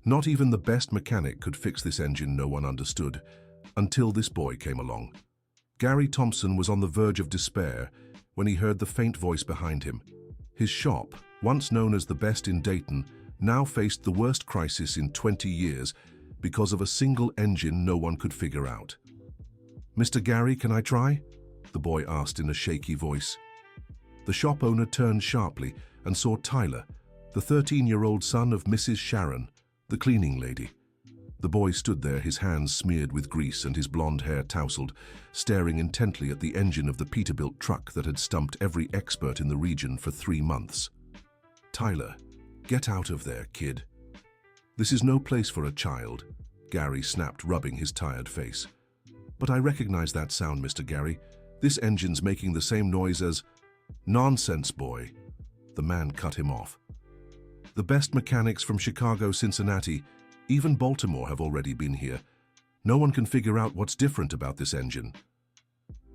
Not even the best mechanic could fix this engine no one understood, until this boy came along. Gary Thompson was on the verge of despair when he heard the faint voice behind him. His shop, once known as the best in Dayton, now faced the worst crisis in 20 years because of a single engine no one could figure out. "Mr. Gary, can I try?" the boy asked in a shaky voice. The shop owner turned sharply and saw Tyler, the 13-year-old son of Mrs. Sharon, the cleaning lady. The boy stood there, his hands smeared with grease and his blonde hair tousled, staring intently at the engine of the Peterbilt truck that had stumped every expert in the region for 3 months. "Tyler, get out of there, kid." "This is no place for a child," Gary snapped, rubbing his tired face. "But I recognize that sound, Mr. Gary. This engine's making the same noise as—" "Nonsense, boy." The man cut him off. "The best mechanics from Chicago, Cincinnati, even Baltimore have already been here. No one can figure out what's different about this engine."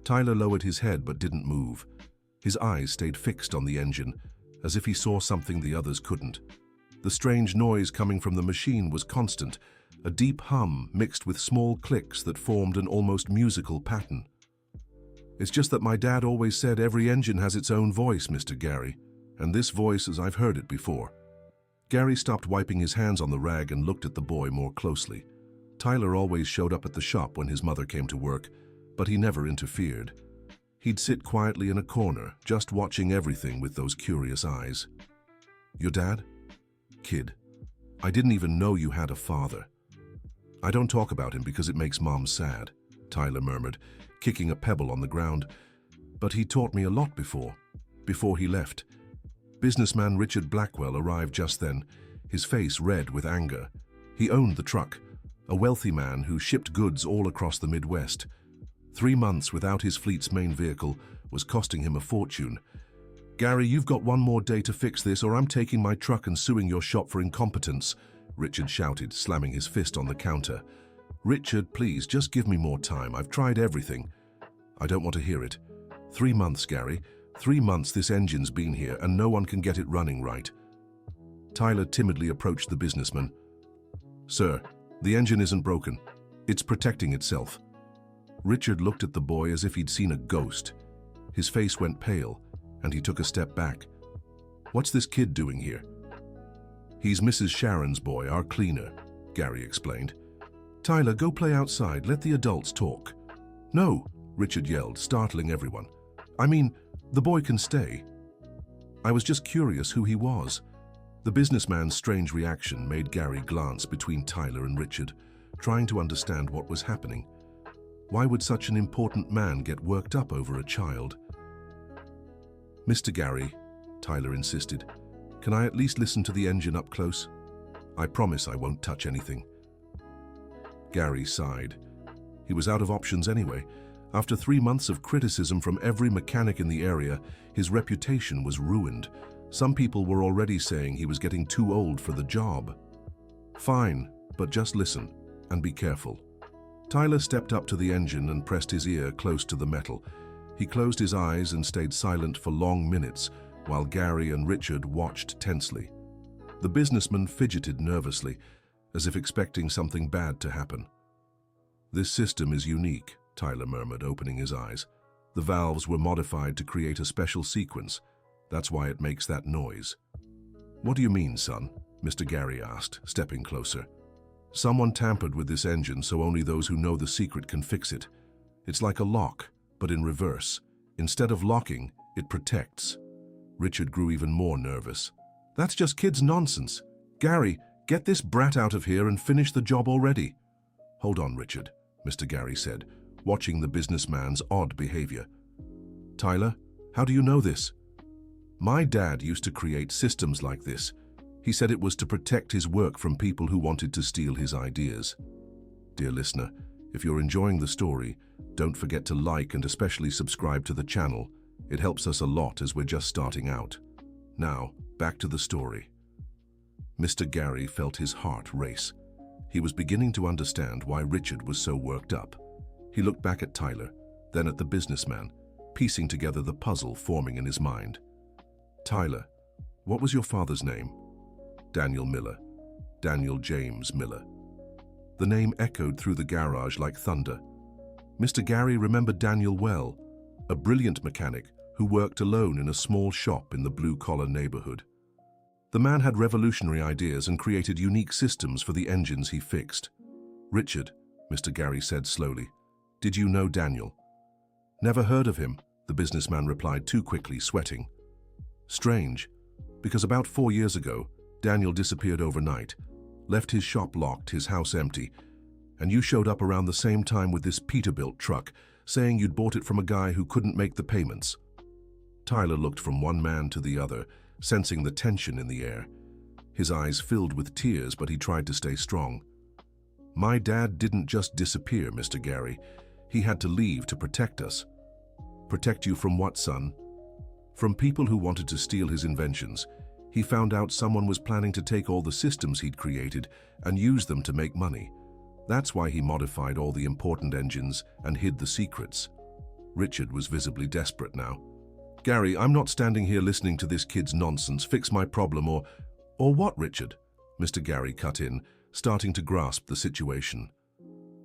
Tyler lowered his head but didn't move. His eyes stayed fixed on the engine, as if he saw something the others couldn't. The strange noise coming from the machine was constant, a deep hum mixed with small clicks that formed an almost musical pattern. "It's just that my dad always said every engine has its own voice, Mr. Gary, and this voice as I've heard it before." Gary stopped wiping his hands on the rag and looked at the boy more closely. Tyler always showed up at the shop when his mother came to work, but he never interfered. He'd sit quietly in a corner, just watching everything with those curious eyes. "Your dad?" "Kid, I didn't even know you had a father." "I don't talk about him because it makes Mom sad," Tyler murmured, kicking a pebble on the ground. "But he taught me a lot before he left." Businessman Richard Blackwell arrived just then, his face red with anger. He owned the truck, a wealthy man who shipped goods all across the Midwest. 3 months without his fleet's main vehicle was costing him a fortune. "Gary, you've got 1 more day to fix this, or I'm taking my truck and suing your shop for incompetence," Richard shouted, slamming his fist on the counter. "Richard, please, just give me more time. I've tried everything." "I don't want to hear it. 3 months, Gary. 3 months this engine's been here and no one can get it running right." Tyler timidly approached the businessman. "Sir, the engine isn't broken. It's protecting itself." Richard looked at the boy as if he'd seen a ghost. His face went pale, and he took a step back. "What's this kid doing here?" "He's Mrs. Sharon's boy, our cleaner," Gary explained. "Tyler, go play outside. Let the adults talk." "No," Richard yelled, startling everyone. "I mean, the boy can stay." "I was just curious who he was." The businessman's strange reaction made Gary glance between Tyler and Richard, trying to understand what was happening. Why would such an important man get worked up over a child? "Mr. Gary," Tyler insisted, "can I at least listen to the engine up close? I promise I won't touch anything." Gary sighed. He was out of options anyway. After 3 months of criticism from every mechanic in the area, his reputation was ruined. Some people were already saying he was getting too old for the job. "Fine, but just listen and be careful." Tyler stepped up to the engine and pressed his ear close to the metal. He closed his eyes and stayed silent for long minutes while Gary and Richard watched tensely. The businessman fidgeted nervously, as if expecting something bad to happen. "This system is unique," Tyler murmured, opening his eyes. "The valves were modified to create a special sequence. That's why it makes that noise." "What do you mean, son?" Mr. Gary asked, stepping closer. "Someone tampered with this engine so only those who know the secret can fix it. It's like a lock, but in reverse. Instead of locking, it protects." Richard grew even more nervous. "That's just kids' nonsense. Gary, get this brat out of here and finish the job already." "Hold on, Richard," Mr. Gary said, watching the businessman's odd behavior. "Tyler, how do you know this?" "My dad used to create systems like this. He said it was to protect his work from people who wanted to steal his ideas." Dear listener, if you're enjoying the story, don't forget to like and especially subscribe to the channel. It helps us a lot as we're just starting out. Now, back to the story. Mr. Gary felt his heart race. He was beginning to understand why Richard was so worked up. He looked back at Tyler, then at the businessman, piecing together the puzzle forming in his mind. "Tyler, what was your father's name?" "Daniel Miller." Daniel James Miller. The name echoed through the garage like thunder. Mr. Gary remembered Daniel well, a brilliant mechanic who worked alone in a small shop in the blue-collar neighborhood. The man had revolutionary ideas and created unique systems for the engines he fixed. "Richard," Mr. Gary said slowly, "did you know Daniel?" "Never heard of him," the businessman replied too quickly, sweating. "Strange, because about 4 years ago, Daniel disappeared overnight, left his shop locked, his house empty, and you showed up around the same time with this Peterbilt truck, saying you'd bought it from a guy who couldn't make the payments." Tyler looked from one man to the other, sensing the tension in the air. His eyes filled with tears, but he tried to stay strong. "My dad didn't just disappear, Mr. Gary. He had to leave to protect us." "Protect you from what, son?" "From people who wanted to steal his inventions. He found out someone was planning to take all the systems he'd created and use them to make money. That's why he modified all the important engines and hid the secrets." Richard was visibly desperate now. "Gary, I'm not standing here listening to this kid's nonsense. Fix my problem or what, Richard?" Mr. Gary cut in, starting to grasp the situation.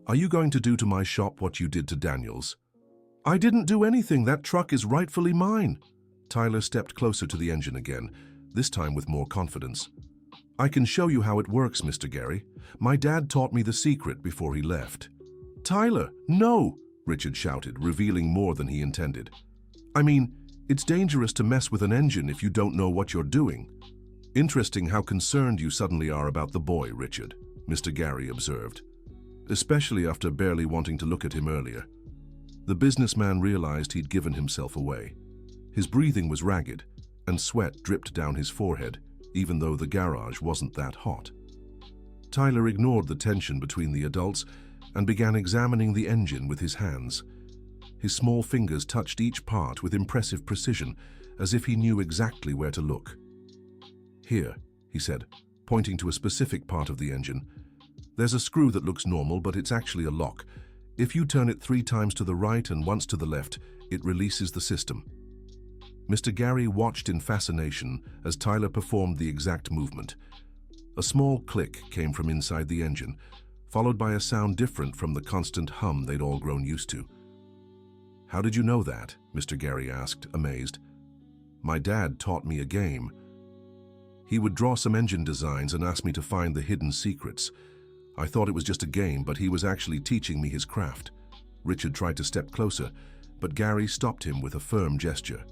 "Are you going to do to my shop what you did to Daniel's?" "I didn't do anything. That truck is rightfully mine." Tyler stepped closer to the engine again, this time with more confidence. "I can show you how it works, Mr. Gary. My dad taught me the secret before he left." "Tyler, no!" Richard shouted, revealing more than he intended. "I mean, it's dangerous to mess with an engine if you don't know what you're doing." "Interesting how concerned you suddenly are about the boy, Richard," Mr. Gary observed, especially after barely wanting to look at him earlier. The businessman realized he'd given himself away. His breathing was ragged, and sweat dripped down his forehead, even though the garage wasn't that hot. Tyler ignored the tension between the adults and began examining the engine with his hands. His small fingers touched each part with impressive precision, as if he knew exactly where to look. "Here," he said, pointing to a specific part of the engine. "There's a screw that looks normal, but it's actually a lock. If you turn it 3 times to the right and once to the left, it releases the system." Mr. Gary watched in fascination as Tyler performed the exact movement. A small click came from inside the engine, followed by a sound different from the constant hum they'd all grown used to. "How did you know that?" Mr. Gary asked, amazed. "My dad taught me a game. He would draw some engine designs and ask me to find the hidden secrets. I thought it was just a game, but he was actually teaching me his craft." Richard tried to step closer, but Gary stopped him with a firm gesture.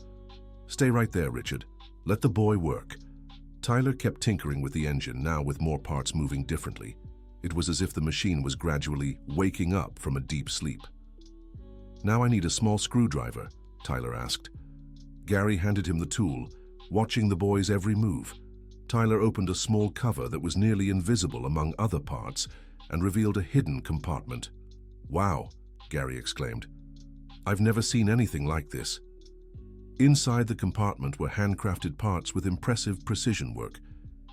"Stay right there, Richard. Let the boy work." Tyler kept tinkering with the engine, now with more parts moving differently. It was as if the machine was gradually waking up from a deep sleep. "Now I need a small screwdriver," Tyler asked. Gary handed him the tool, watching the boy's every move. Tyler opened a small cover that was nearly invisible among other parts and revealed a hidden compartment. "Wow," Gary exclaimed. "I've never seen anything like this." Inside the compartment were handcrafted parts with impressive precision work.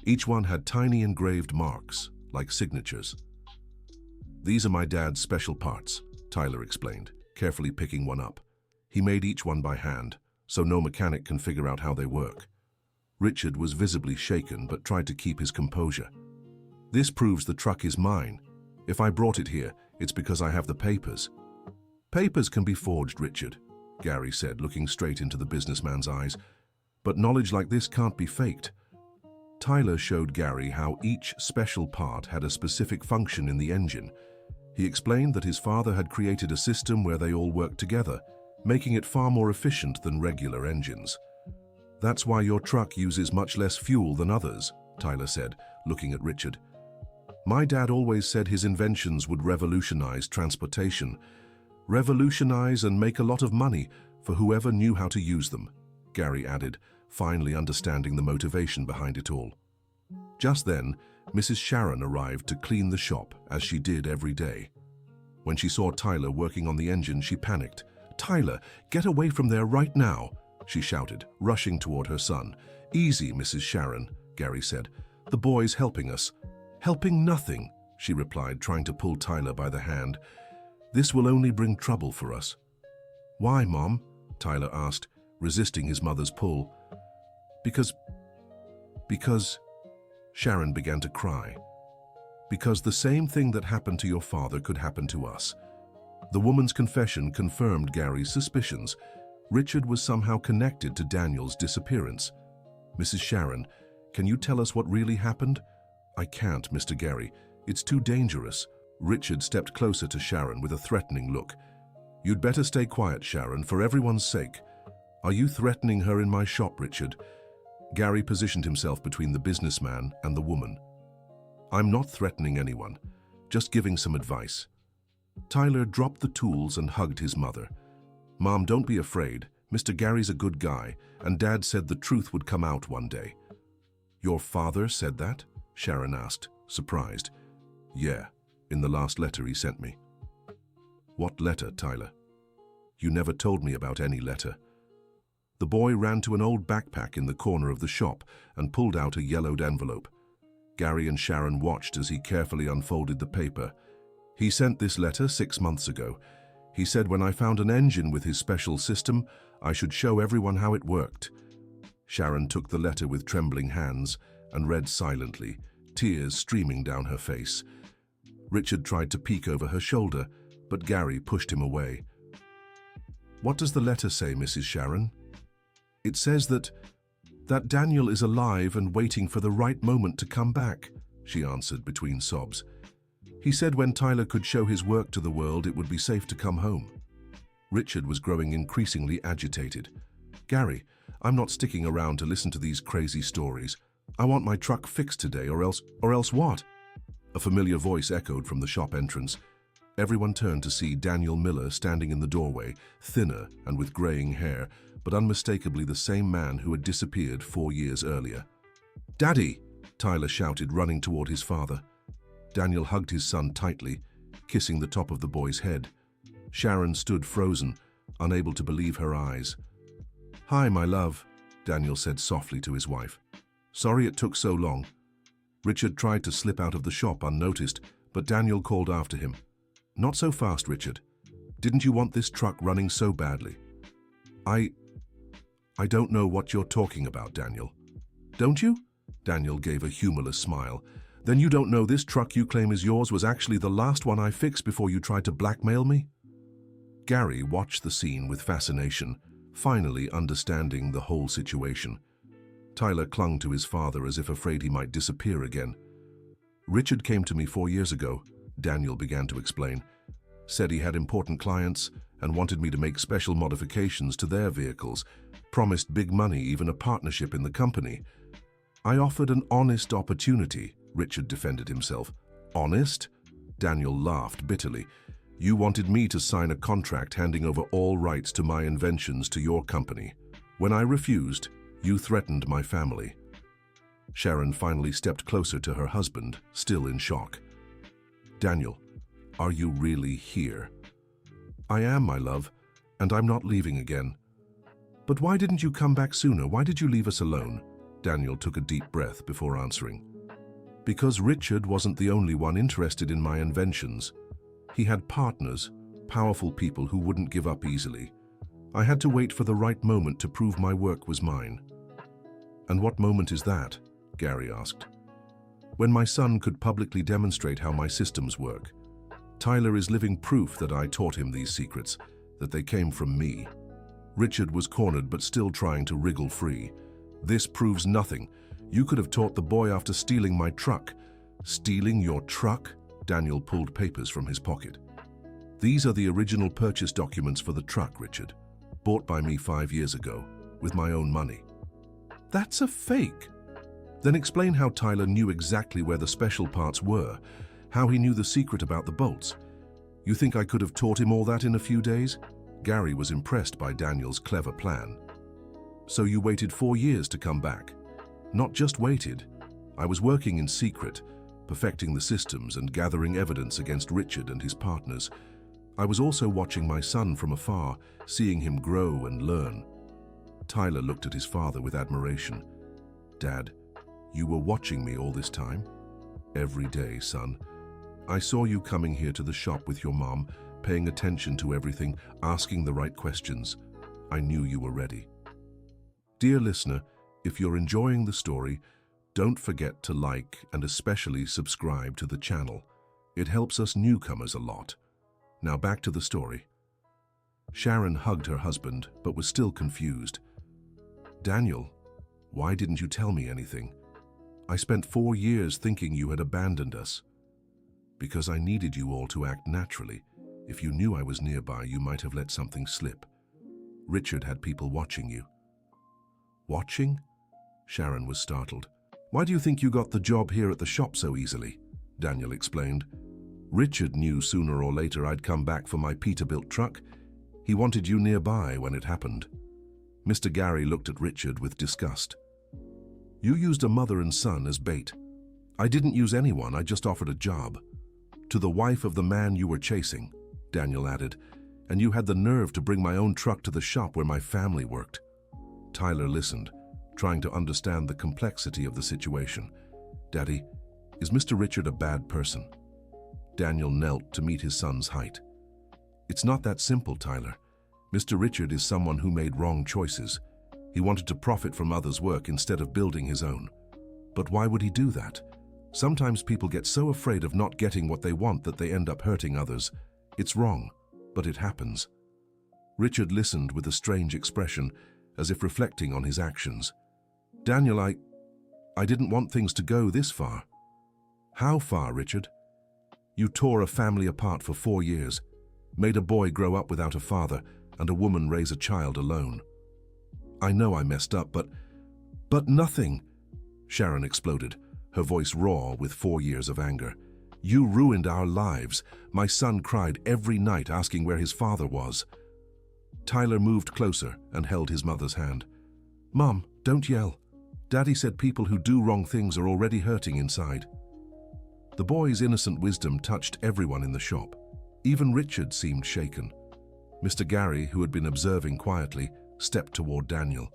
Each one had tiny engraved marks, like signatures. "These are my dad's special parts," Tyler explained, carefully picking one up. "He made each one by hand, so no mechanic can figure out how they work." Richard was visibly shaken but tried to keep his composure. "This proves the truck is mine. If I brought it here, it's because I have the papers." "Papers can be forged, Richard," Gary said, looking straight into the businessman's eyes. "But knowledge like this can't be faked." Tyler showed Gary how each special part had a specific function in the engine. He explained that his father had created a system where they all worked together, making it far more efficient than regular engines. "That's why your truck uses much less fuel than others," Tyler said, looking at Richard. "My dad always said his inventions would revolutionize transportation. Revolutionize and make a lot of money for whoever knew how to use them," Gary added, finally understanding the motivation behind it all. Just then, Mrs. Sharon arrived to clean the shop, as she did every day. When she saw Tyler working on the engine, she panicked. "Tyler, get away from there right now," she shouted, rushing toward her son. "Easy, Mrs. Sharon," Gary said. "The boy's helping us." "Helping nothing," she replied, trying to pull Tyler by the hand. "This will only bring trouble for us." "Why, Mom?" Tyler asked, resisting his mother's pull. Because Sharon began to cry, Because the same thing that happened to your father could happen to us. The woman's confession confirmed Gary's suspicions. Richard was somehow connected to Daniel's disappearance. Mrs. Sharon, can you tell us what really happened? I can't, Mr. Gary. It's too dangerous. Richard stepped closer to Sharon with a threatening look. You'd better stay quiet, Sharon, for everyone's sake. Are you threatening her in my shop, Richard? Gary positioned himself between the businessman and the woman. I'm not threatening anyone, just giving some advice. Tyler dropped the tools and hugged his mother. Mom, don't be afraid. Mr. Gary's a good guy, and Dad said the truth would come out one day. Your father said that? Sharon asked, surprised. Yeah, in the last letter he sent me. What letter, Tyler? You never told me about any letter. The boy ran to an old backpack in the corner of the shop and pulled out a yellowed envelope. Gary and Sharon watched as he carefully unfolded the paper. He sent this letter 6 months ago. He said when I found an engine with his special system, I should show everyone how it worked. Sharon took the letter with trembling hands and read silently, tears streaming down her face. Richard tried to peek over her shoulder, but Gary pushed him away. What does the letter say, Mrs. Sharon? It says that Daniel is alive and waiting for the right moment to come back, she answered between sobs. He said when Tyler could show his work to the world, it would be safe to come home. Richard was growing increasingly agitated. Gary, I'm not sticking around to listen to these crazy stories. I want my truck fixed today, or else what? A familiar voice echoed from the shop entrance. Everyone turned to see Daniel Miller standing in the doorway, thinner and with graying hair, but unmistakably the same man who had disappeared 4 years earlier. Daddy! Tyler shouted, running toward his father. Daniel hugged his son tightly, kissing the top of the boy's head. Sharon stood frozen, unable to believe her eyes. Hi, my love, Daniel said softly to his wife. Sorry it took so long. Richard tried to slip out of the shop unnoticed, but Daniel called after him. Not so fast, Richard. Didn't you want this truck running so badly? I don't know what you're talking about, Daniel. Don't you? Daniel gave a humorless smile. Then you don't know this truck you claim is yours was actually the last one I fixed before you tried to blackmail me? Gary watched the scene with fascination, finally understanding the whole situation. Tyler clung to his father as if afraid he might disappear again. Richard came to me 4 years ago, Daniel began to explain. Said he had important clients and wanted me to make special modifications to their vehicles, promised big money, even a partnership in the company. I offered an honest opportunity, Richard defended himself. Honest? Daniel laughed bitterly. You wanted me to sign a contract handing over all rights to my inventions to your company. When I refused, you threatened my family. Sharon finally stepped closer to her husband, still in shock. Daniel, are you really here? I am, my love, and I'm not leaving again. But why didn't you come back sooner? Why did you leave us alone? Daniel took a deep breath before answering. Because Richard wasn't the only one interested in my inventions. He had partners, powerful people who wouldn't give up easily. I had to wait for the right moment to prove my work was mine. And what moment is that? Gary asked. When my son could publicly demonstrate how my systems work. Tyler is living proof that I taught him these secrets, that they came from me. Richard was cornered but still trying to wriggle free. This proves nothing. You could have taught the boy after stealing my truck. Stealing your truck? Daniel pulled papers from his pocket. These are the original purchase documents for the truck, Richard. Bought by me 5 years ago, with my own money. That's a fake. Then explain how Tyler knew exactly where the special parts were, how he knew the secret about the bolts. You think I could have taught him all that in a few days? Gary was impressed by Daniel's clever plan. So you waited 4 years to come back. Not just waited. I was working in secret, perfecting the systems and gathering evidence against Richard and his partners. I was also watching my son from afar, seeing him grow and learn. Tyler looked at his father with admiration. Dad, you were watching me all this time? Every day, son. I saw you coming here to the shop with your mom, paying attention to everything, asking the right questions. I knew you were ready. Dear listener, if you're enjoying the story, Don't forget to like and especially subscribe to the channel. It helps us newcomers a lot. Now back to the story. Sharon hugged her husband, but was still confused. Daniel, why didn't you tell me anything? I spent 4 years thinking you had abandoned us. Because I needed you all to act naturally. If you knew I was nearby, you might have let something slip. Richard had people watching you. Watching? Sharon was startled. Why do you think you got the job here at the shop so easily? Daniel explained. Richard knew sooner or later I'd come back for my Peterbilt truck. He wanted you nearby when it happened. Mr. Gary looked at Richard with disgust. You used a mother and son as bait. I didn't use anyone, I just offered a job. To the wife of the man you were chasing, Daniel added, and you had the nerve to bring my own truck to the shop where my family worked. Tyler listened, trying to understand the complexity of the situation. Daddy, is Mr. Richard a bad person? Daniel knelt to meet his son's height. It's not that simple, Tyler. Mr. Richard is someone who made wrong choices. He wanted to profit from others' work instead of building his own. But why would he do that? Sometimes people get so afraid of not getting what they want that they end up hurting others. It's wrong, but it happens. Richard listened with a strange expression, as if reflecting on his actions. Daniel, I didn't want things to go this far. How far, Richard? You tore a family apart for 4 years, made a boy grow up without a father, and a woman raise a child alone. I know I messed up, but nothing, Sharon exploded, her voice raw with 4 years of anger. You ruined our lives. My son cried every night asking where his father was. Tyler moved closer and held his mother's hand. Mom, don't yell. Daddy said people who do wrong things are already hurting inside. The boy's innocent wisdom touched everyone in the shop. Even Richard seemed shaken. Mr. Gary, who had been observing quietly, stepped toward Daniel.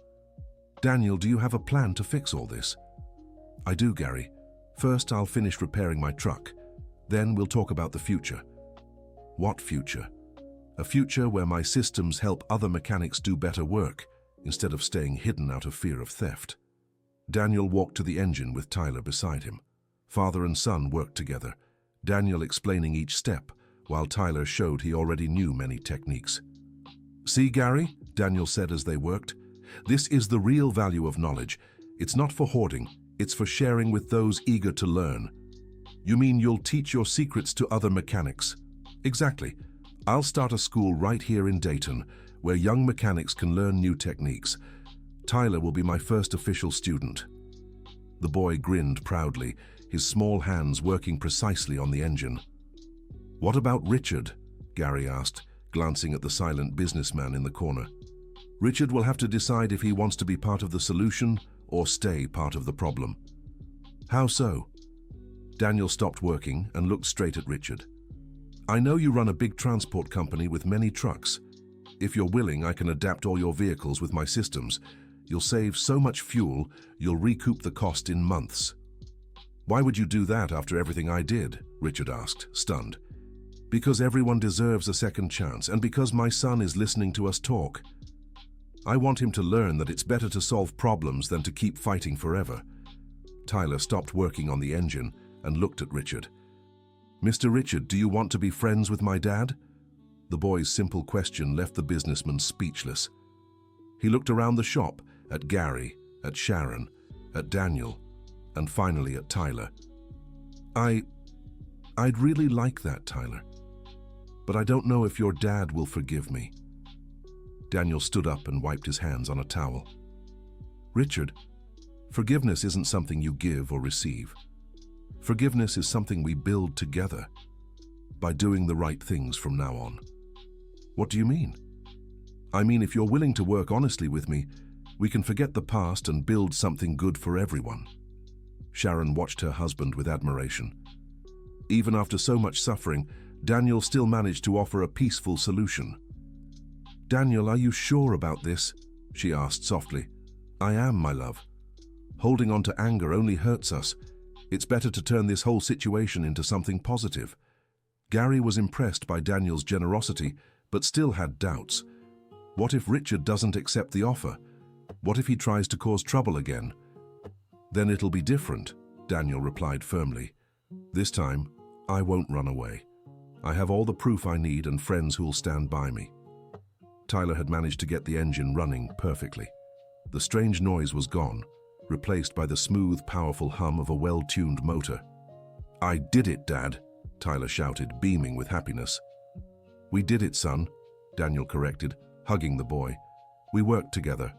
Daniel, do you have a plan to fix all this? I do, Gary. First, I'll finish repairing my truck. Then we'll talk about the future. What future? A future where my systems help other mechanics do better work, instead of staying hidden out of fear of theft. Daniel walked to the engine with Tyler beside him. Father and son worked together, Daniel explaining each step, while Tyler showed he already knew many techniques. See, Gary, Daniel said as they worked, this is the real value of knowledge. It's not for hoarding, it's for sharing with those eager to learn. You mean you'll teach your secrets to other mechanics? Exactly. I'll start a school right here in Dayton, where young mechanics can learn new techniques. Tyler will be my first official student. The boy grinned proudly, his small hands working precisely on the engine. What about Richard? Gary asked, glancing at the silent businessman in the corner. Richard will have to decide if he wants to be part of the solution or stay part of the problem. How so? Daniel stopped working and looked straight at Richard. I know you run a big transport company with many trucks. If you're willing, I can adapt all your vehicles with my systems. You'll save so much fuel, you'll recoup the cost in months. Why would you do that after everything I did? Richard asked, stunned. Because everyone deserves a second chance, and because my son is listening to us talk. I want him to learn that it's better to solve problems than to keep fighting forever. Tyler stopped working on the engine and looked at Richard. Mr. Richard, do you want to be friends with my dad? The boy's simple question left the businessman speechless. He looked around the shop, at Gary, at Sharon, at Daniel, and finally at Tyler. I'd really like that, Tyler. But I don't know if your dad will forgive me. Daniel stood up and wiped his hands on a towel. Richard, forgiveness isn't something you give or receive. Forgiveness is something we build together, by doing the right things from now on. What do you mean? I mean, if you're willing to work honestly with me, we can forget the past and build something good for everyone. Sharon watched her husband with admiration. Even after so much suffering, Daniel still managed to offer a peaceful solution. Daniel, are you sure about this? She asked softly. I am, my love. Holding on to anger only hurts us. It's better to turn this whole situation into something positive. Gary was impressed by Daniel's generosity, but still had doubts. What if Richard doesn't accept the offer? What if he tries to cause trouble again? Then it'll be different, Daniel replied firmly. This time, I won't run away. I have all the proof I need and friends who'll stand by me. Tyler had managed to get the engine running perfectly. The strange noise was gone, replaced by the smooth, powerful hum of a well-tuned motor. I did it, Dad, Tyler shouted, beaming with happiness. We did it, son, Daniel corrected, hugging the boy. We worked together.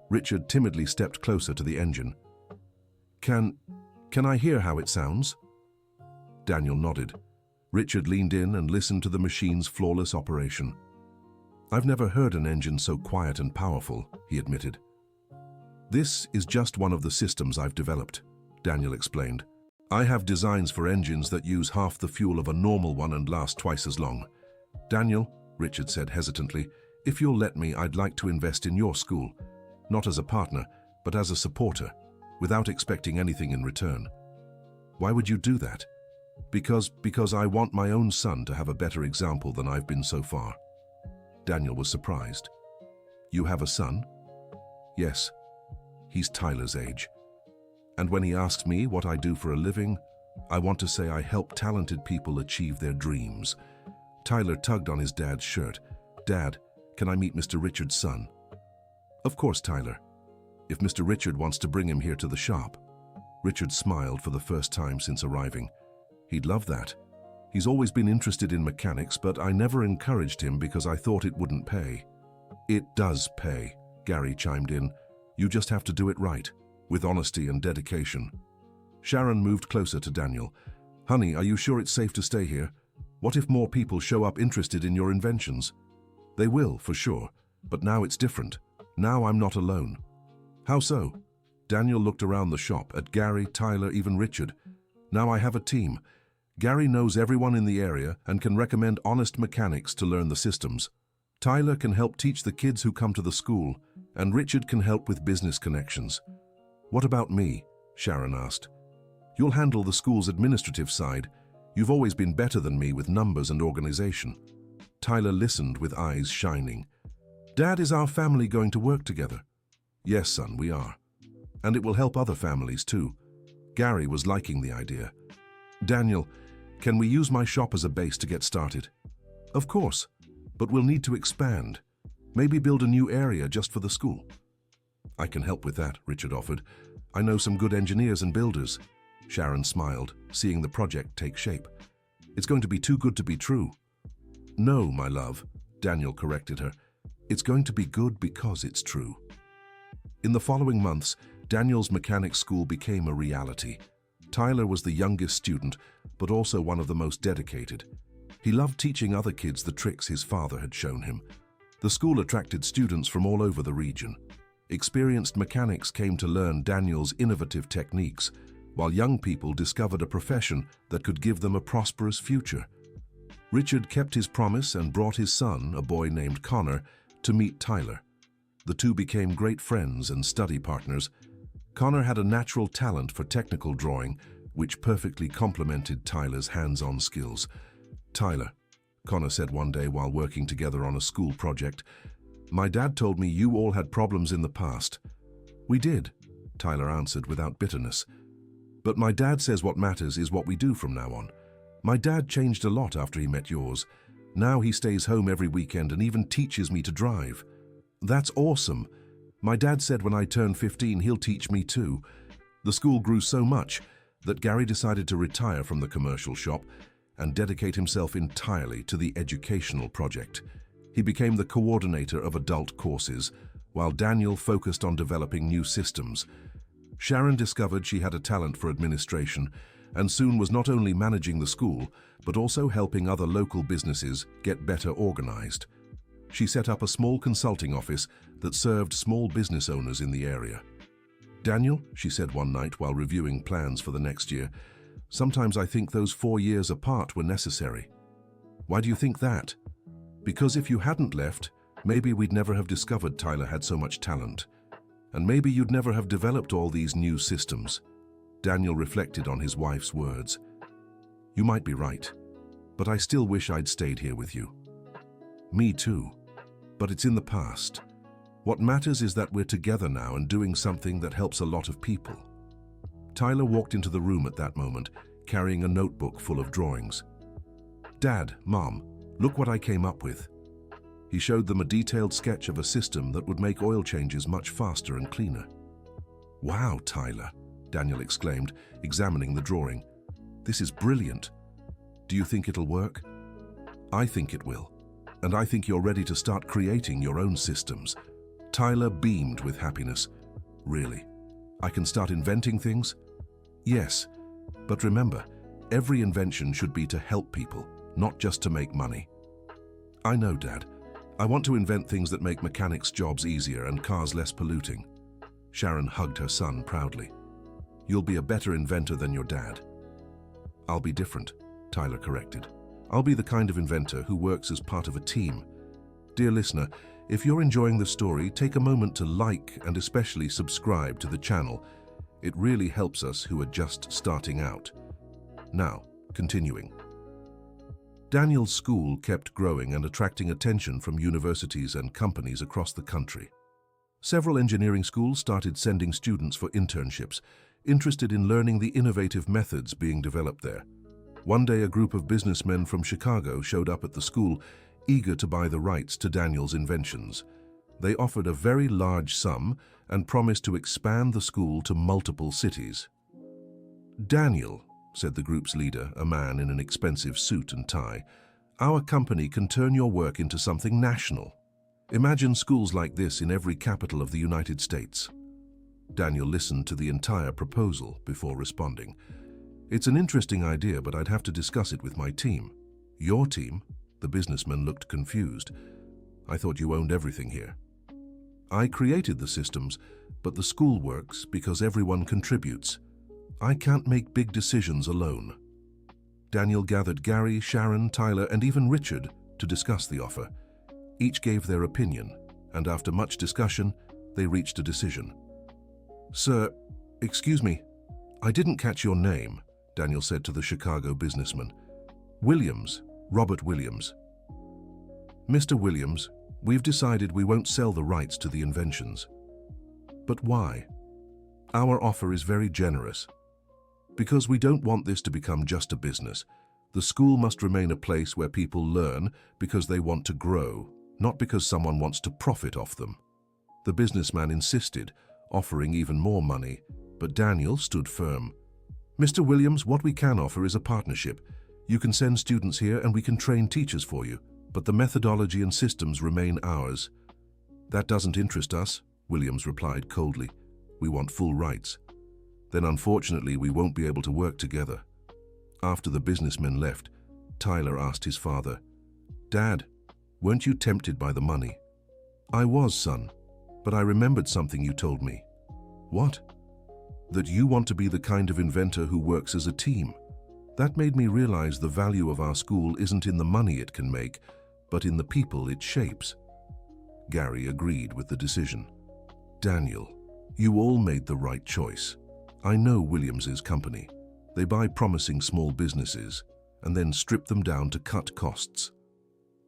Richard timidly stepped closer to the engine. Can I hear how it sounds? Daniel nodded. Richard leaned in and listened to the machine's flawless operation. I've never heard an engine so quiet and powerful, he admitted. This is just one of the systems I've developed, Daniel explained. I have designs for engines that use half the fuel of a normal one and last twice as long. Daniel, Richard said hesitantly, if you'll let me, I'd like to invest in your school, not as a partner, but as a supporter, without expecting anything in return. Why would you do that? Because I want my own son to have a better example than I've been so far. Daniel was surprised. You have a son? Yes. He's Tyler's age. And when he asks me what I do for a living, I want to say I help talented people achieve their dreams. Tyler tugged on his dad's shirt. Dad, can I meet Mr. Richard's son? Of course, Tyler. If Mr. Richard wants to bring him here to the shop. Richard smiled for the first time since arriving. He'd love that. He's always been interested in mechanics, but I never encouraged him because I thought it wouldn't pay. It does pay, Gary chimed in. You just have to do it right, with honesty and dedication. Sharon moved closer to Daniel. Honey, are you sure it's safe to stay here? What if more people show up interested in your inventions? They will, for sure, but now it's different. Now I'm not alone. How so? Daniel looked around the shop at Gary, Tyler, even Richard. Now I have a team. Gary knows everyone in the area and can recommend honest mechanics to learn the systems. Tyler can help teach the kids who come to the school, and Richard can help with business connections. What about me? Sharon asked. You'll handle the school's administrative side. You've always been better than me with numbers and organization. Tyler listened with eyes shining. Dad, is our family going to work together? Yes, son, we are. And it will help other families too. Gary was liking the idea. Daniel, can we use my shop as a base to get started? Of course, but we'll need to expand. Maybe build a new area just for the school. I can help with that, Richard offered. I know some good engineers and builders. Sharon smiled, seeing the project take shape. It's going to be too good to be true. No, my love, Daniel corrected her. It's going to be good because it's true. In the following months, Daniel's mechanics school became a reality. Tyler was the youngest student, but also one of the most dedicated. He loved teaching other kids the tricks his father had shown him. The school attracted students from all over the region. Experienced mechanics came to learn Daniel's innovative techniques, while young people discovered a profession that could give them a prosperous future. Richard kept his promise and brought his son, a boy named Connor, to meet Tyler. The two became great friends and study partners. Connor had a natural talent for technical drawing, which perfectly complemented Tyler's hands-on skills. Tyler, Connor said one day while working together on a school project, my dad told me you all had problems in the past. We did, Tyler answered without bitterness. But my dad says what matters is what we do from now on. My dad changed a lot after he met yours. Now he stays home every weekend and even teaches me to drive. That's awesome. My dad said when I turn 15 he'll teach me too. The school grew so much that Gary decided to retire from the commercial shop and dedicate himself entirely to the educational project. He became the coordinator of adult courses, while Daniel focused on developing new systems. Sharon discovered she had a talent for administration and soon was not only managing the school, but also helping other local businesses get better organized. She set up a small consulting office that served small business owners in the area. Daniel, she said one night while reviewing plans for the next year, sometimes I think those 4 years apart were necessary. Why do you think that? Because if you hadn't left, maybe we'd never have discovered Tyler had so much talent. And maybe you'd never have developed all these new systems. Daniel reflected on his wife's words. You might be right, but I still wish I'd stayed here with you. Me too, but it's in the past. What matters is that we're together now and doing something that helps a lot of people. Tyler walked into the room at that moment, carrying a notebook full of drawings. "Dad, Mom, look what I came up with." He showed them a detailed sketch of a system that would make oil changes much faster and cleaner. "Wow, Tyler," Daniel exclaimed, examining the drawing. "This is brilliant. Do you think it'll work?" "I think it will. And I think you're ready to start creating your own systems." Tyler beamed with happiness. "Really? I can start inventing things?" "Yes. But remember, every invention should be to help people, not just to make money." "I know, Dad. I want to invent things that make mechanics' jobs easier and cars less polluting." Sharon hugged her son proudly. "You'll be a better inventor than your dad." "I'll be different," Tyler corrected. "I'll be the kind of inventor who works as part of a team." Dear listener, if you're enjoying the story, take a moment to like and especially subscribe to the channel. It really helps us who are just starting out. Now, continuing. Daniel's school kept growing and attracting attention from universities and companies across the country. Several engineering schools started sending students for internships, interested in learning the innovative methods being developed there. One day, a group of businessmen from Chicago showed up at the school, eager to buy the rights to Daniel's inventions. They offered a very large sum and promised to expand the school to multiple cities. "Daniel," said the group's leader, a man in an expensive suit and tie, "our company can turn your work into something national. Imagine schools like this in every capital of the United States." Daniel listened to the entire proposal before responding. "It's an interesting idea, but I'd have to discuss it with my team." "Your team?" The businessman looked confused. "I thought you owned everything here." "I created the systems, but the school works because everyone contributes. I can't make big decisions alone." Daniel gathered Gary, Sharon, Tyler, and even Richard to discuss the offer. Each gave their opinion, and after much discussion, they reached a decision. "Sir, excuse me, I didn't catch your name," Daniel said to the Chicago businessman. "Williams, Robert Williams." "Mr. Williams, we've decided we won't sell the rights to the inventions." "But why?" "Our offer is very generous. Because we don't want this to become just a business. The school must remain a place where people learn because they want to grow, not because someone wants to profit off them." The businessman insisted, offering even more money, but Daniel stood firm. "Mr. Williams, what we can offer is a partnership. You can send students here and we can train teachers for you, but the methodology and systems remain ours." "That doesn't interest us," Williams replied coldly. "We want full rights." "Then unfortunately we won't be able to work together." After the businessmen left, Tyler asked his father, "Dad, weren't you tempted by the money?" "I was, son, but I remembered something you told me." "What?" "That you want to be the kind of inventor who works as a team. That made me realize the value of our school isn't in the money it can make, but in the people it shapes." Gary agreed with the decision. "Daniel, you all made the right choice. I know Williams's company. They buy promising small businesses and then strip them down to cut costs."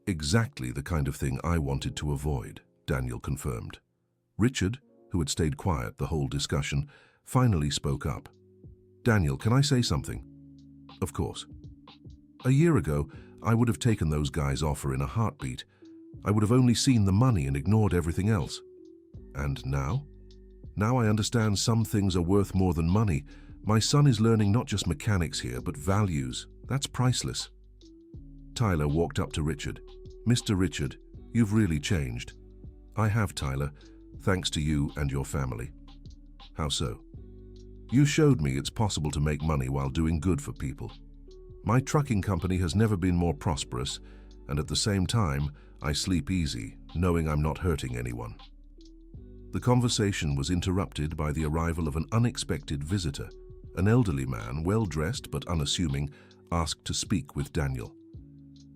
"Exactly the kind of thing I wanted to avoid," Daniel confirmed. Richard, who had stayed quiet the whole discussion, finally spoke up. "Daniel, can I say something?" "Of course." "A year ago, I would have taken those guys' offer in a heartbeat. I would have only seen the money and ignored everything else. And now? Now I understand some things are worth more than money. My son is learning not just mechanics here, but values. That's priceless." Tyler walked up to Richard. "Mr. Richard, you've really changed." "I have, Tyler, thanks to you and your family." "How so?" "You showed me it's possible to make money while doing good for people. My trucking company has never been more prosperous, and at the same time, I sleep easy, knowing I'm not hurting anyone." The conversation was interrupted by the arrival of an unexpected visitor. An elderly man, well-dressed but unassuming, asked to speak with Daniel.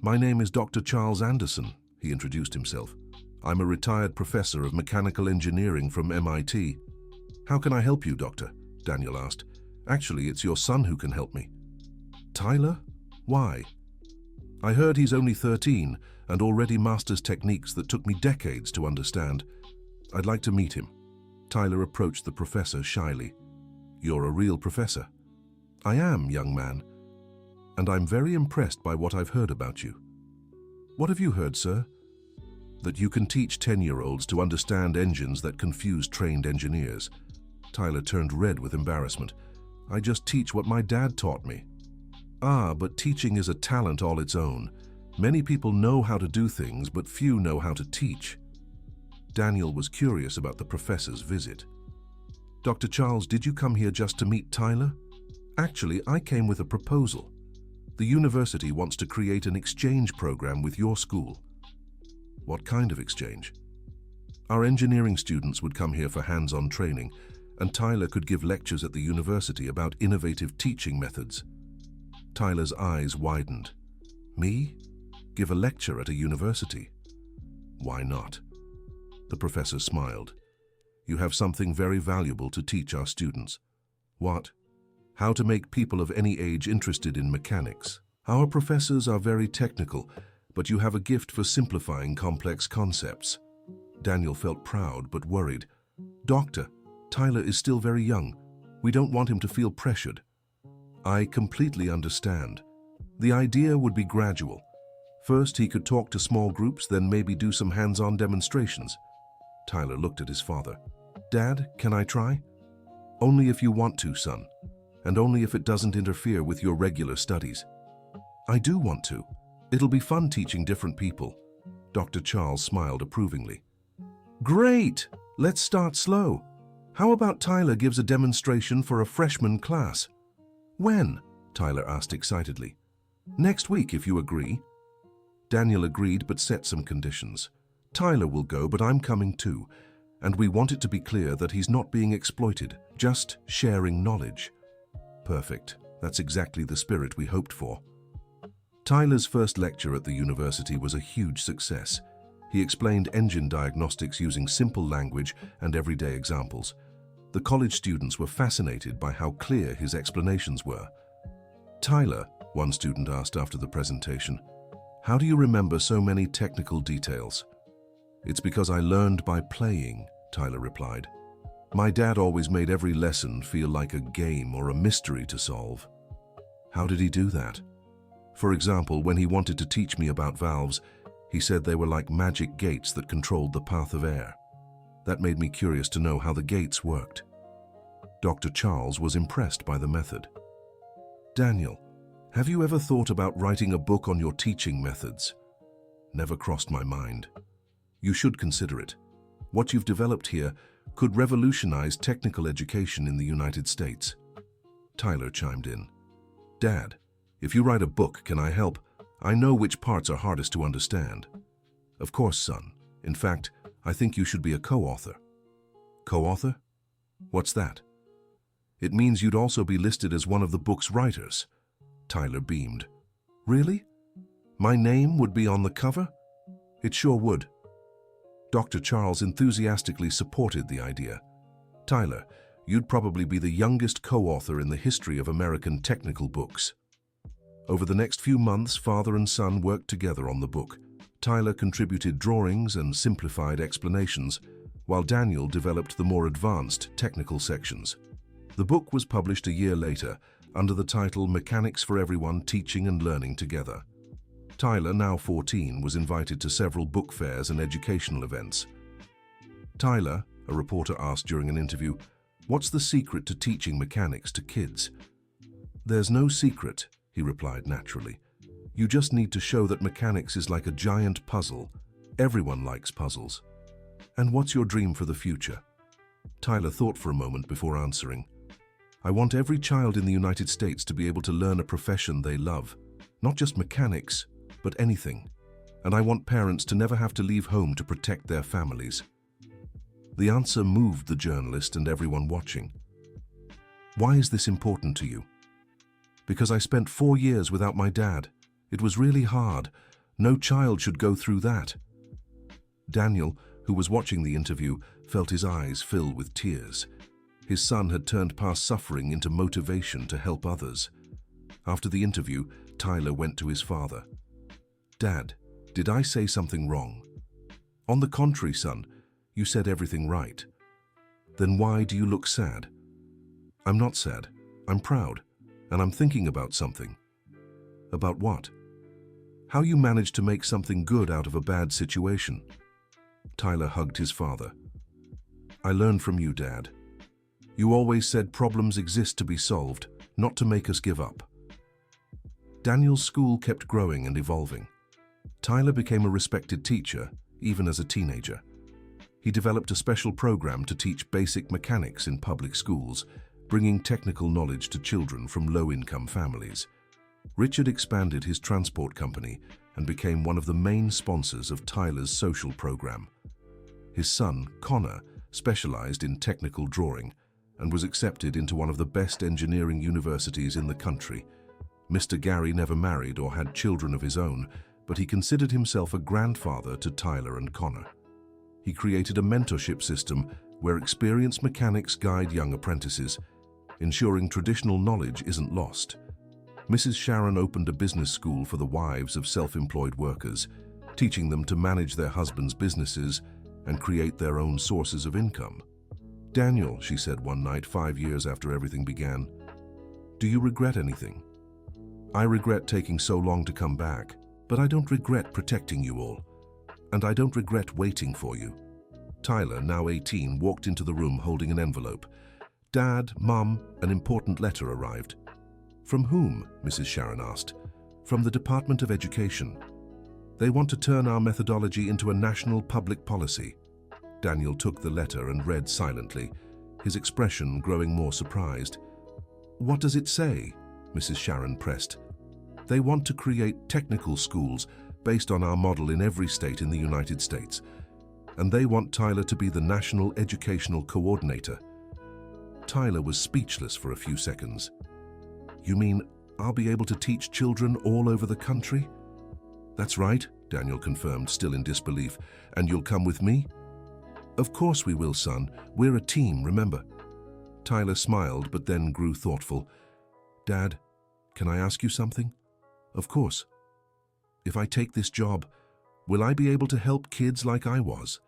"My name is Dr. Charles Anderson," he introduced himself. "I'm a retired professor of mechanical engineering from MIT. "How can I help you, Doctor?" Daniel asked. "Actually, it's your son who can help me." "Tyler? Why?" "I heard he's only 13 and already masters techniques that took me decades to understand. I'd like to meet him." Tyler approached the professor shyly. You're a real professor. I am, young man, and I'm very impressed by what I've heard about you. What have you heard, sir? That you can teach 10-year-olds to understand engines that confuse trained engineers. Tyler turned red with embarrassment. I just teach what my dad taught me. Ah, but teaching is a talent all its own. Many people know how to do things, but few know how to teach. Daniel was curious about the professor's visit. Dr. Charles, did you come here just to meet Tyler? Actually, I came with a proposal. The university wants to create an exchange program with your school. What kind of exchange? Our engineering students would come here for hands-on training, and Tyler could give lectures at the university about innovative teaching methods. Tyler's eyes widened. Me? Give a lecture at a university? Why not? The professor smiled. You have something very valuable to teach our students. What? How to make people of any age interested in mechanics. Our professors are very technical, but you have a gift for simplifying complex concepts. Daniel felt proud but worried. Doctor, Tyler is still very young. We don't want him to feel pressured. I completely understand. The idea would be gradual. First, he could talk to small groups, then maybe do some hands-on demonstrations. Tyler looked at his father. Dad, can I try? Only if you want to, son, and only if it doesn't interfere with your regular studies. I do want to. It'll be fun teaching different people. Dr. Charles smiled approvingly. Great! Let's start slow. How about Tyler gives a demonstration for a freshman class? When? Tyler asked excitedly. Next week, if you agree. Daniel agreed but set some conditions. Tyler will go, but I'm coming too. And we want it to be clear that he's not being exploited, just sharing knowledge. Perfect. That's exactly the spirit we hoped for. Tyler's first lecture at the university was a huge success. He explained engine diagnostics using simple language and everyday examples. The college students were fascinated by how clear his explanations were. Tyler, one student asked after the presentation, how do you remember so many technical details? It's because I learned by playing, Tyler replied. My dad always made every lesson feel like a game or a mystery to solve. How did he do that? For example, when he wanted to teach me about valves, he said they were like magic gates that controlled the path of air. That made me curious to know how the gates worked. Dr. Charles was impressed by the method. Daniel, have you ever thought about writing a book on your teaching methods? Never crossed my mind. You should consider it. What you've developed here could revolutionize technical education in the United States. Tyler chimed in. Dad, if you write a book, can I help? I know which parts are hardest to understand. Of course, son. In fact, I think you should be a co-author. Co-author? What's that? It means you'd also be listed as one of the book's writers. Tyler beamed. Really? My name would be on the cover? It sure would. Dr. Charles enthusiastically supported the idea. Tyler, you'd probably be the youngest co-author in the history of American technical books. Over the next few months, father and son worked together on the book. Tyler contributed drawings and simplified explanations, while Daniel developed the more advanced technical sections. The book was published a year later under the title Mechanics for Everyone: Teaching and Learning Together. Tyler, now 14, was invited to several book fairs and educational events. Tyler, a reporter asked during an interview, what's the secret to teaching mechanics to kids? There's no secret, he replied naturally. You just need to show that mechanics is like a giant puzzle. Everyone likes puzzles. And what's your dream for the future? Tyler thought for a moment before answering. I want every child in the United States to be able to learn a profession they love, not just mechanics, but anything. And I want parents to never have to leave home to protect their families. The answer moved the journalist and everyone watching. Why is this important to you? Because I spent 4 years without my dad. It was really hard. No child should go through that. Daniel, who was watching the interview, felt his eyes fill with tears. His son had turned past suffering into motivation to help others. After the interview, Tyler went to his father. Dad, did I say something wrong? On the contrary, son, you said everything right. Then why do you look sad? I'm not sad. I'm proud. And I'm thinking about something. About what? How you managed to make something good out of a bad situation. Tyler hugged his father. I learned from you, Dad. You always said problems exist to be solved, not to make us give up. Daniel's school kept growing and evolving. Tyler became a respected teacher, even as a teenager. He developed a special program to teach basic mechanics in public schools, bringing technical knowledge to children from low-income families. Richard expanded his transport company and became one of the main sponsors of Tyler's social program. His son, Connor, specialized in technical drawing and was accepted into one of the best engineering universities in the country. Mr. Gary never married or had children of his own, but he considered himself a grandfather to Tyler and Connor. He created a mentorship system where experienced mechanics guide young apprentices, ensuring traditional knowledge isn't lost. Mrs. Sharon opened a business school for the wives of self-employed workers, teaching them to manage their husbands' businesses and create their own sources of income. Daniel, she said one night 5 years after everything began, do you regret anything? I regret taking so long to come back, but I don't regret protecting you all. And I don't regret waiting for you. Tyler, now 18, walked into the room holding an envelope. Dad, Mom, an important letter arrived. From whom? Mrs. Sharon asked. From the Department of Education. They want to turn our methodology into a national public policy. Daniel took the letter and read silently, his expression growing more surprised. What does it say? Mrs. Sharon pressed. They want to create technical schools based on our model in every state in the United States. And they want Tyler to be the National Educational Coordinator. Tyler was speechless for a few seconds. You mean I'll be able to teach children all over the country? That's right, Daniel confirmed, still in disbelief. And you'll come with me? Of course we will, son. We're a team, remember? Tyler smiled, but then grew thoughtful. Dad, can I ask you something? Of course. If I take this job, will I be able to help kids like I was?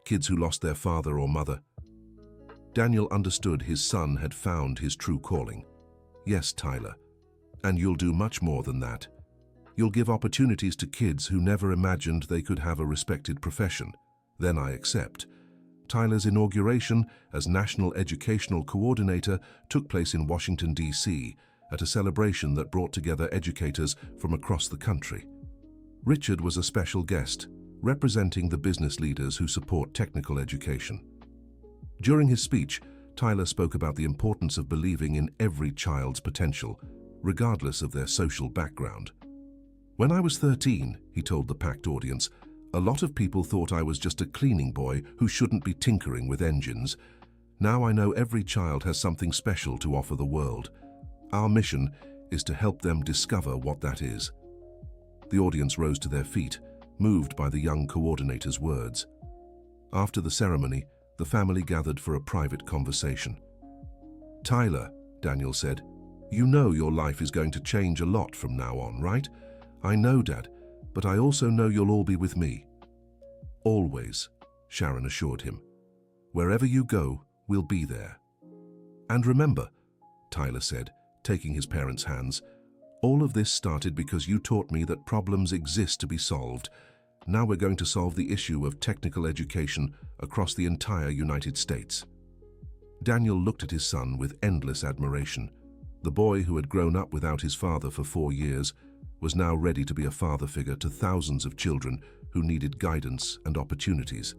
Kids who lost their father or mother? Daniel understood his son had found his true calling. Yes, Tyler. And you'll do much more than that. You'll give opportunities to kids who never imagined they could have a respected profession. Then I accept. Tyler's inauguration as National Educational Coordinator took place in Washington, D.C., at a celebration that brought together educators from across the country. Richard was a special guest, representing the business leaders who support technical education. During his speech, Tyler spoke about the importance of believing in every child's potential, regardless of their social background. When I was 13, he told the packed audience, a lot of people thought I was just a cleaning boy who shouldn't be tinkering with engines. Now I know every child has something special to offer the world. Our mission is to help them discover what that is. The audience rose to their feet, moved by the young coordinator's words. After the ceremony, the family gathered for a private conversation. Tyler, Daniel said, you know your life is going to change a lot from now on, right? I know, Dad, but I also know you'll all be with me. Always, Sharon assured him. Wherever you go, we'll be there. And remember, Tyler said, taking his parents' hands, all of this started because you taught me that problems exist to be solved. Now we're going to solve the issue of technical education across the entire United States. Daniel looked at his son with endless admiration. The boy who had grown up without his father for 4 years was now ready to be a father figure to thousands of children who needed guidance and opportunities.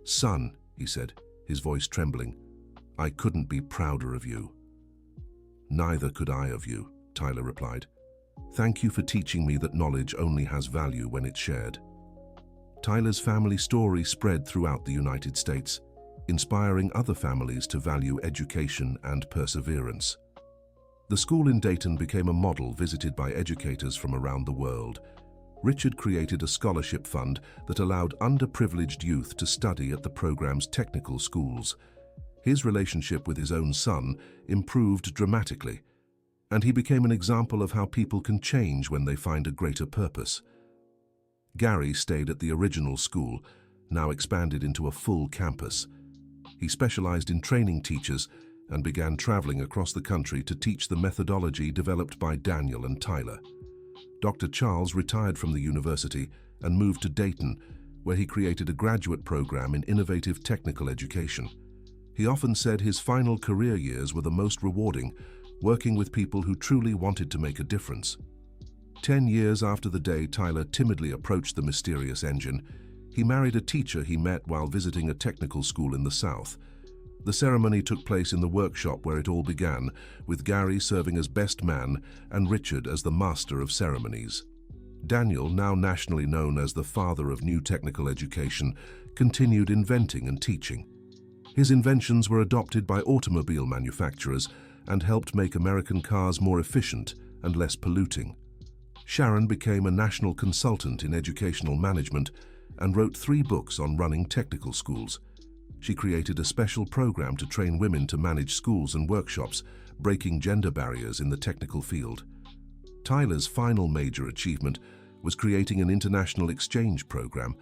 Son, he said, his voice trembling, I couldn't be prouder of you. Neither could I of you, Tyler replied. Thank you for teaching me that knowledge only has value when it's shared. Tyler's family story spread throughout the United States, inspiring other families to value education and perseverance. The school in Dayton became a model visited by educators from around the world. Richard created a scholarship fund that allowed underprivileged youth to study at the program's technical schools. His relationship with his own son improved dramatically, and he became an example of how people can change when they find a greater purpose. Gary stayed at the original school, now expanded into a full campus. He specialized in training teachers and began traveling across the country to teach the methodology developed by Daniel and Tyler. Dr. Charles retired from the university and moved to Dayton, where he created a graduate program in innovative technical education. He often said his final career years were the most rewarding, working with people who truly wanted to make a difference. 10 years after the day Tyler timidly approached the mysterious engine, he married a teacher he met while visiting a technical school in the South. The ceremony took place in the workshop where it all began, with Gary serving as best man and Richard as the master of ceremonies. Daniel, now nationally known as the father of new technical education, continued inventing and teaching. His inventions were adopted by automobile manufacturers and helped make American cars more efficient and less polluting. Sharon became a national consultant in educational management and wrote 3 books on running technical schools. She created a special program to train women to manage schools and workshops, breaking gender barriers in the technical field. Tyler's final major achievement was creating an international exchange program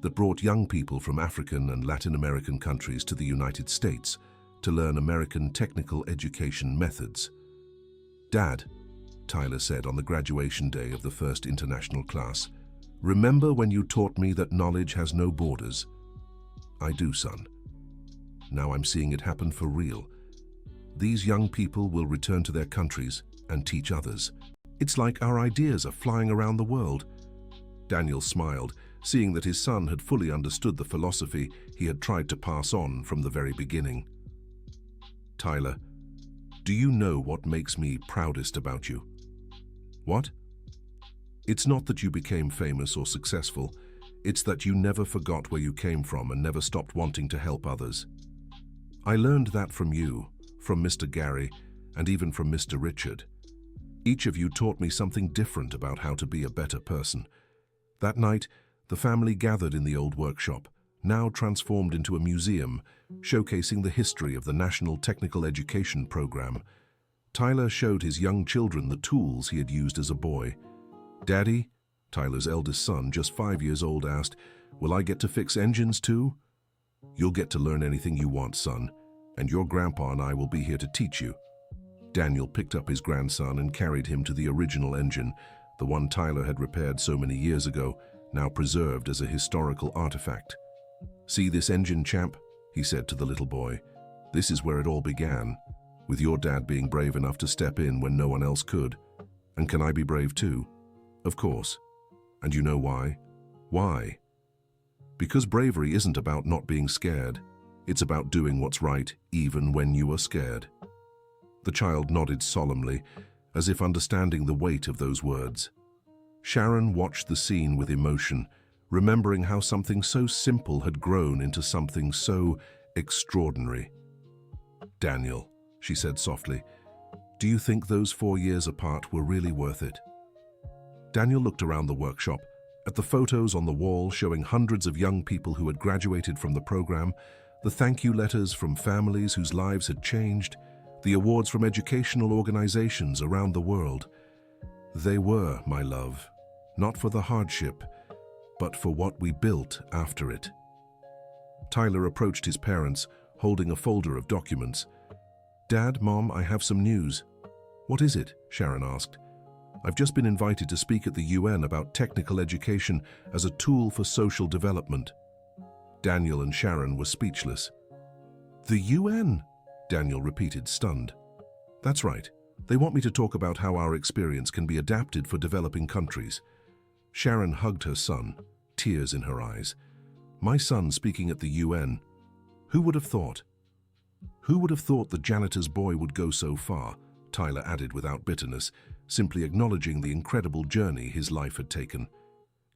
that brought young people from African and Latin American countries to the United States to learn American technical education methods. "Dad," Tyler said on the graduation day of the first international class, "remember when you taught me that knowledge has no borders?" "I do, son. Now I'm seeing it happen for real. These young people will return to their countries and teach others. It's like our ideas are flying around the world." Daniel smiled, seeing that his son had fully understood the philosophy he had tried to pass on from the very beginning. "Tyler, do you know what makes me proudest about you?" "What?" "It's not that you became famous or successful. It's that you never forgot where you came from and never stopped wanting to help others. I learned that from you, from Mr. Gary, and even from Mr. Richard. Each of you taught me something different about how to be a better person." That night, the family gathered in the old workshop, now transformed into a museum, showcasing the history of the National Technical Education Program. Tyler showed his young children the tools he had used as a boy. "Daddy," Tyler's eldest son, just 5 years old, asked, "will I get to fix engines too?" "You'll get to learn anything you want, son, and your grandpa and I will be here to teach you." Daniel picked up his grandson and carried him to the original engine, the one Tyler had repaired so many years ago, now preserved as a historical artifact. "See this engine, champ?" he said to the little boy. "This is where it all began, with your dad being brave enough to step in when no one else could. And can I be brave too?" "Of course. And you know why?" "Why?" "Because bravery isn't about not being scared. It's about doing what's right, even when you are scared." The child nodded solemnly, as if understanding the weight of those words. Sharon watched the scene with emotion, remembering how something so simple had grown into something so extraordinary. "Daniel," she said softly, "do you think those 4 years apart were really worth it?" Daniel looked around the workshop, at the photos on the wall showing hundreds of young people who had graduated from the program, the thank you letters from families whose lives had changed, the awards from educational organizations around the world. They were, my love, not for the hardship, but for what we built after it. Tyler approached his parents, holding a folder of documents. "Dad, Mom, I have some news." "What is it?" Sharon asked. "I've just been invited to speak at the UN about technical education as a tool for social development." Daniel and Sharon were speechless. "The UN?" Daniel repeated, stunned. "That's right. They want me to talk about how our experience can be adapted for developing countries." Sharon hugged her son, tears in her eyes. "My son speaking at the UN. Who would have thought?" "Who would have thought the janitor's boy would go so far?" Tyler added without bitterness, simply acknowledging the incredible journey his life had taken.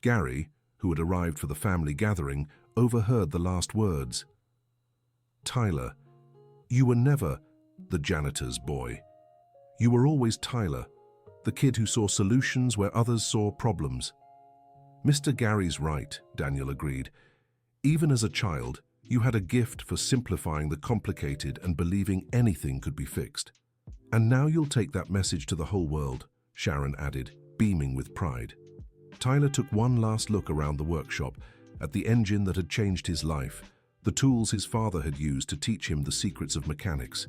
Gary, who had arrived for the family gathering, overheard the last words. "Tyler, you were never the janitor's boy. You were always Tyler, the kid who saw solutions where others saw problems." "Mr. Gary's right," Daniel agreed. "Even as a child, you had a gift for simplifying the complicated and believing anything could be fixed. And now you'll take that message to the whole world," Sharon added, beaming with pride. Tyler took one last look around the workshop, at the engine that had changed his life, the tools his father had used to teach him the secrets of mechanics.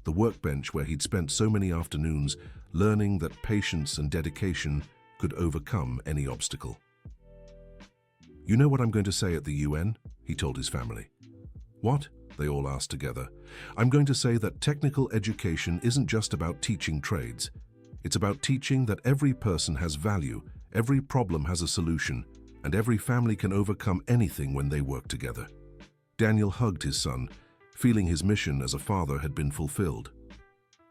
the workbench where he'd spent so many afternoons learning that patience and dedication could overcome any obstacle. "You know what I'm going to say at the UN?" he told his family. "What?" they all asked together. "I'm going to say that technical education isn't just about teaching trades. It's about teaching that every person has value, every problem has a solution, and every family can overcome anything when they work together." Daniel hugged his son, feeling his mission as a father had been fulfilled.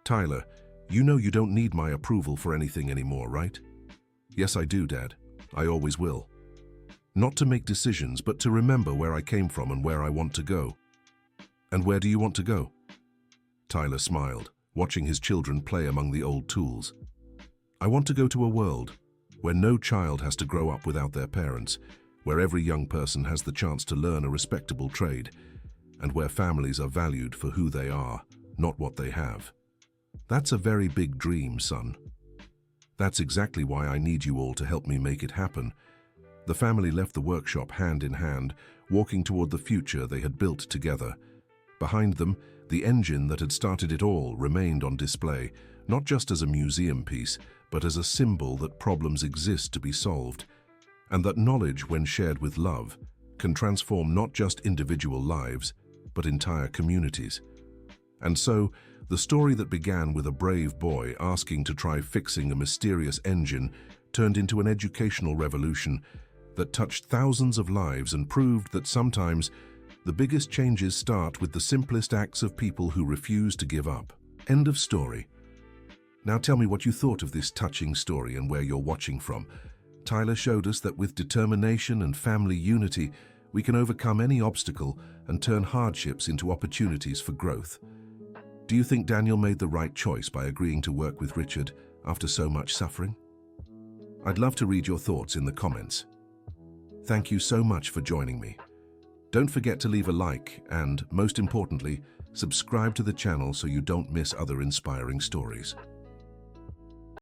"Tyler, you know you don't need my approval for anything anymore, right?" "Yes, I do, Dad. I always will. Not to make decisions, but to remember where I came from and where I want to go." "And where do you want to go?" Tyler smiled, watching his children play among the old tools. "I want to go to a world where no child has to grow up without their parents, where every young person has the chance to learn a respectable trade, and where families are valued for who they are, not what they have." "That's a very big dream, son. That's exactly why I need you all to help me make it happen." The family left the workshop hand in hand, walking toward the future they had built together. Behind them, the engine that had started it all remained on display, not just as a museum piece, but as a symbol that problems exist to be solved, and that knowledge, when shared with love, can transform not just individual lives, but entire communities. And so, the story that began with a brave boy asking to try fixing a mysterious engine turned into an educational revolution that touched thousands of lives and proved that sometimes the biggest changes start with the simplest acts of people who refuse to give up. End of story. Now tell me what you thought of this touching story and where you're watching from. Tyler showed us that with determination and family unity, we can overcome any obstacle and turn hardships into opportunities for growth. Do you think Daniel made the right choice by agreeing to work with Richard after so much suffering? I'd love to read your thoughts in the comments. Thank you so much for joining me. Don't forget to leave a like and, most importantly, subscribe to the channel so you don't miss other inspiring stories.